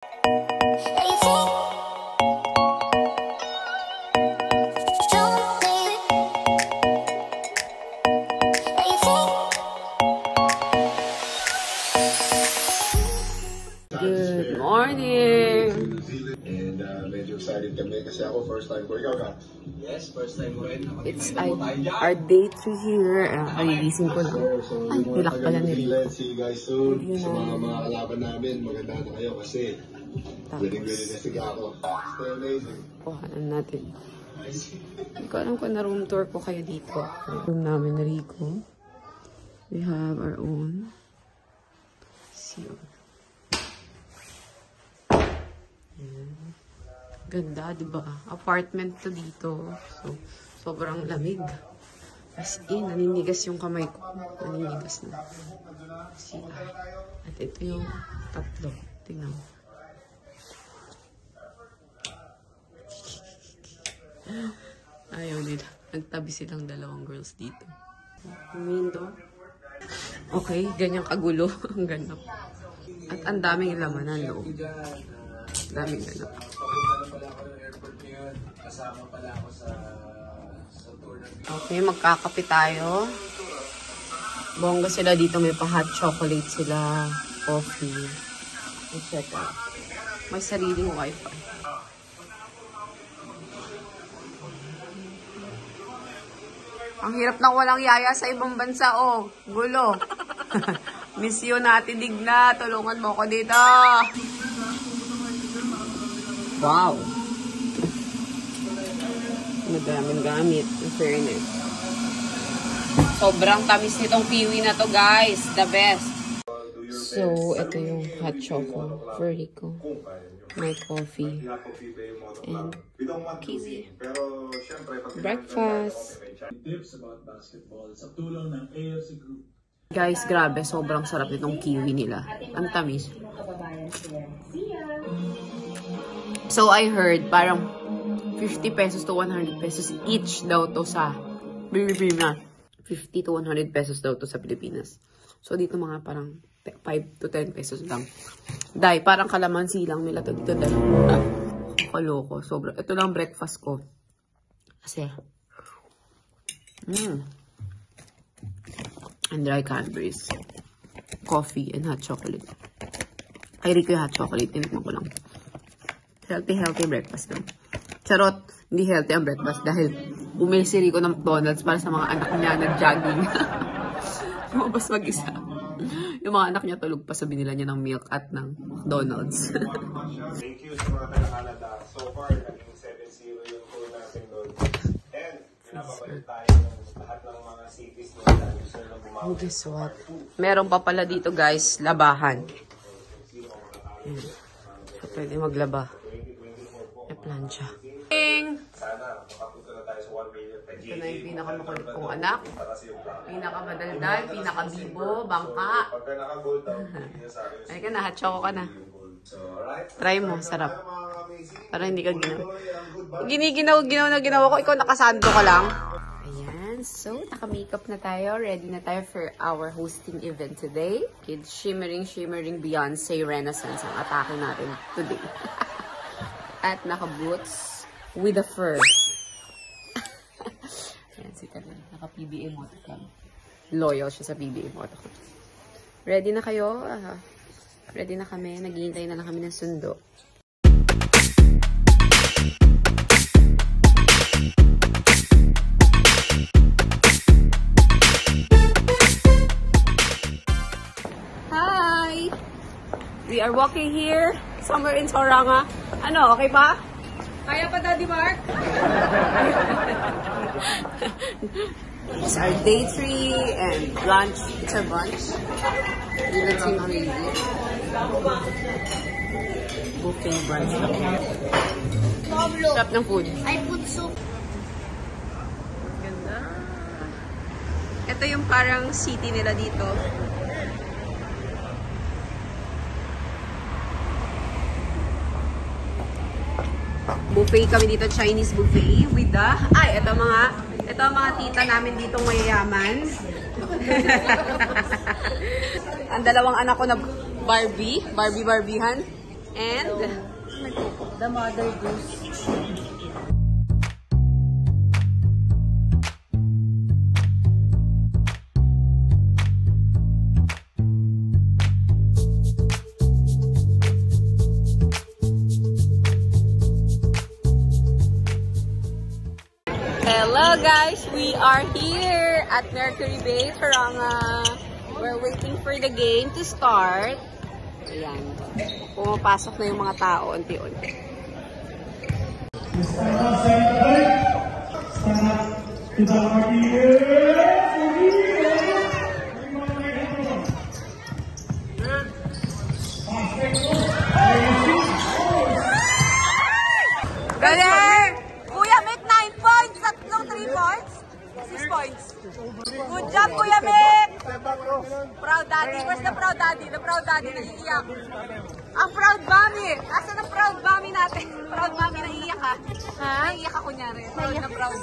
Good morning! And medyo excited kami kasi ako first time ko. Ikaw ka? Yes, first time ko rin. It's our day 3 here. Kagigising ko na. Ay, nilak pala nila. Let's see you guys soon. Sa mga kalaban namin, maganda na kayo kasi willing na si Gako. Stay amazing. Kuhanan natin. Hindi ko alam kung na-room tour ko kayo dito. Room namin na Rico. We have our own. See you. Ganda, di ba? Apartment to dito. So, sobrang lamig. As in, naninigas yung kamay ko. Naninigas na. See, at ito yung tatlo. Tingnan mo. Ayaw nila. Nagtabi silang dalawang girls dito. Window. Okay, ganyang kagulo ang ganap. At ang daming laman ng loob. Daming ganap. Okay, magkakape tayo. Bongga sila dito. May pa-hot chocolate sila. Coffee. Etc. May sariling wifi. Ang hirap na walang yaya sa ibang bansa, oh. Gulo. Miss you natin, Digna. Tulungan mo ko dito. Wow. Madaming gamit. In fairness. Sobrang tamis nitong kiwi na to, guys. The best. So, ito yung hot choco for Rico. My coffee. And kiwi. Breakfast. Guys, grabe. Sobrang sarap nitong kiwi nila. Ang tamis. So, I heard parang 50 pesos to 100 pesos each daw to sa Pilipinas. 50 to 100 pesos daw to sa Pilipinas. So, dito mga parang 5 to 10 pesos lang. Dahil, parang kalamansi lang nila to dito. Dahil, kaloko. Sobra. Ito lang breakfast ko. Kasi, and dry Cadbury's. Coffee and hot chocolate. Ay, Rico yung hot chocolate. Tinikman ko lang. Healthy breakfast lang. Charot, hindi healthy ang breakfast dahil bumili si Rico ng McDonald's para sa mga anak niya nag-jogging. Lumabas mag-isa. Yung mga anak niya tulog pa, sabi nila niya ng milk at ng McDonald's. Thank you sa mga taga-Canada. So far, naging 7-0 yung tour natin doon. And, pinapapalit tayo ng lahat ng mga cities na gusto na bumawi. Guess what? Meron pa pala dito, guys, labahan. Ayan. So, pwede maglaba. May plancha. Sana, makapunta na tayo sa 1 million. Ito na yung pinakamakulit kong anak. Pinakamadaldal, pinakabibo, bangka. Pagka naka-gold daw, hindi sa akin. Ay ka na, hot choco ka na. So, alright. Try mo, sarap. Para hindi ka ginaw na ginawa ko. Ikaw nakasando ka lang. Ayan, so naka-makeup na tayo. Ready na tayo for our hosting event today. Kids shimmering Beyonce Renaissance ang atake natin today. At naka-boots with a fur. Ayan, si Karin. Naka-PBA Motocom. Loyal siya sa PBA Motocom. Ready na kayo? Ready na kami. Naghihintay na lang kami ng sundo. Hi! We are walking here somewhere in Soranga. Ano, okay pa? Kaya pa, Daddy Mark? It's our day 3 and lunch. It's a brunch. You don't seem crazy. Buffet brunch. Sarap ng food. I put soup. Ganda. Ito yung parang city nila dito. Buffet kami dito, Chinese buffet with the, ito mga tita namin dito mayayaman. Ang dalawang anak ko na Barbihan. And The Mother Goose. hello guys, we are here at Mercury Bay, Taranga. We're waiting for the game to start. Ayan. Pumapasok na yung mga tao unti-unti. Galing! Kuya Mick, 9 points! Tatlong 3 points? 6 points. Good job, Kuya Mick! Proud daddy. Where's the proud daddy? The proud daddy naiiyak. Ang proud mommy! Asan ang proud mommy natin? Proud mommy, naiiyak ka? Ha? Naiiyak ka kunyari. Proud na proud.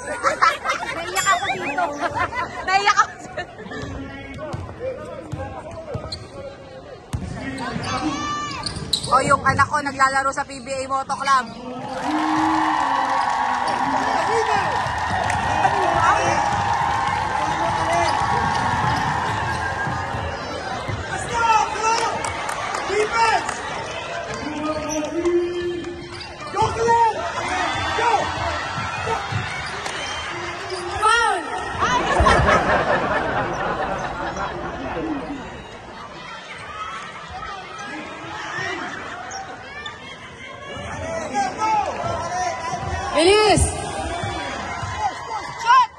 Naiiyak ako dito. Naiiyak ako dito. O yung anak ko naglalaro sa PBA Moto Club. Bilis! Shot!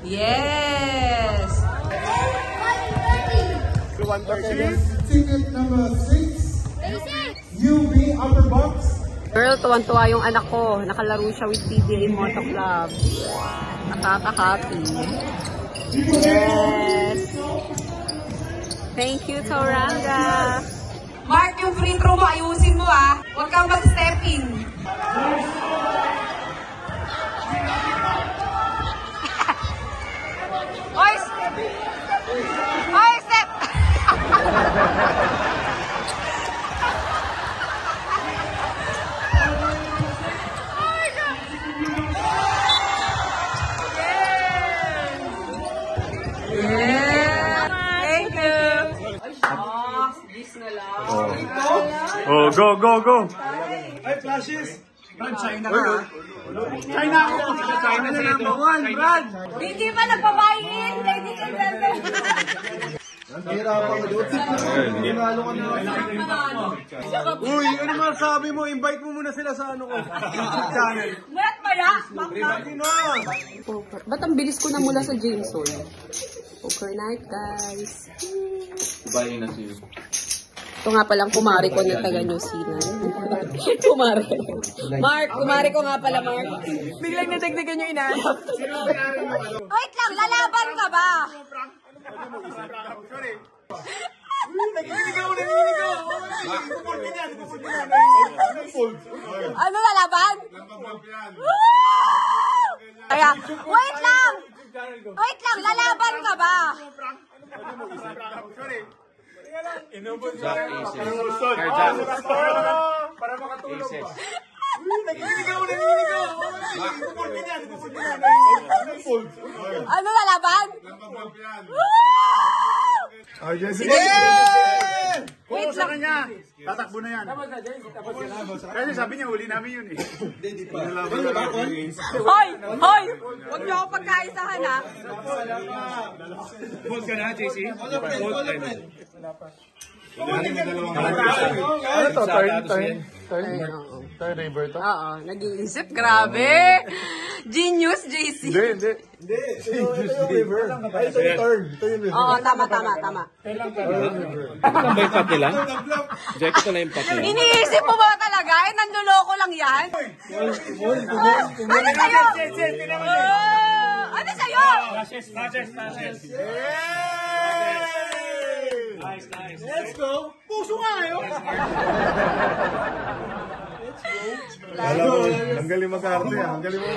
Yes! Ticket number 6. UB Upper Box. Girl, tuwan-tuwa yung anak ko. Nakalaro siya with PBA Moto Club. Nakaka-happy. Yes! Thank you, Tauranga. Mark, yung free throw mo, ayusin mo ah. Huwag kang mag-step in. Oy! Oy, step! Thank you. Ah, this na lang. Oh, go, go, go! Ay, flashes! Brad, China ka. China ako! China na number 1, Brad! Hindi pa nagbabayin! Hindi ka ganda. Hirapan ka doon. Ginalo ka na. Uy, ano masabi mo? Invite mo muna sila sa ano ko. YouTube channel. Mulat pala! Lagi na! Poker. Ba't ang bilis ko na mula sa Jameson? Poker night, guys. Buying na siya. Ito nga palang kumari ko ng taga New Zealand. Kumari. Mark, kumari ko nga pala, Mark. Biglang nadagdagan yung inaanap. Wait lang, lalaban ka ba? Sorry. Ano lalaban? Kaya, wait lang! Wait lang, lalaban ka ba? Sorry. Para makatulog ba? Ano lalaban? Sige! Wait lang. Tatakbo na yan. Kasi sabi niya, huli namin yun eh. Hoy! Hoy! Huwag niyo ako pagkaisahan, ha? Vote ka na, JC? Ano to? Turn river to? Oo, nag-iisip. Grabe! Genius, JC. Hindi. Ito yung river. Ay, ito yung turn. Ito yung river. Oo, tama. Ito lang ba yung pat nila? Jack, ito na yung pat nila. Iniisip mo ba talaga? Eh, nanluloko lang yan. Ano sa'yo? Ano sa'yo? Let's go! Puso nga yun! Ang galing mag-arte, ang galing mag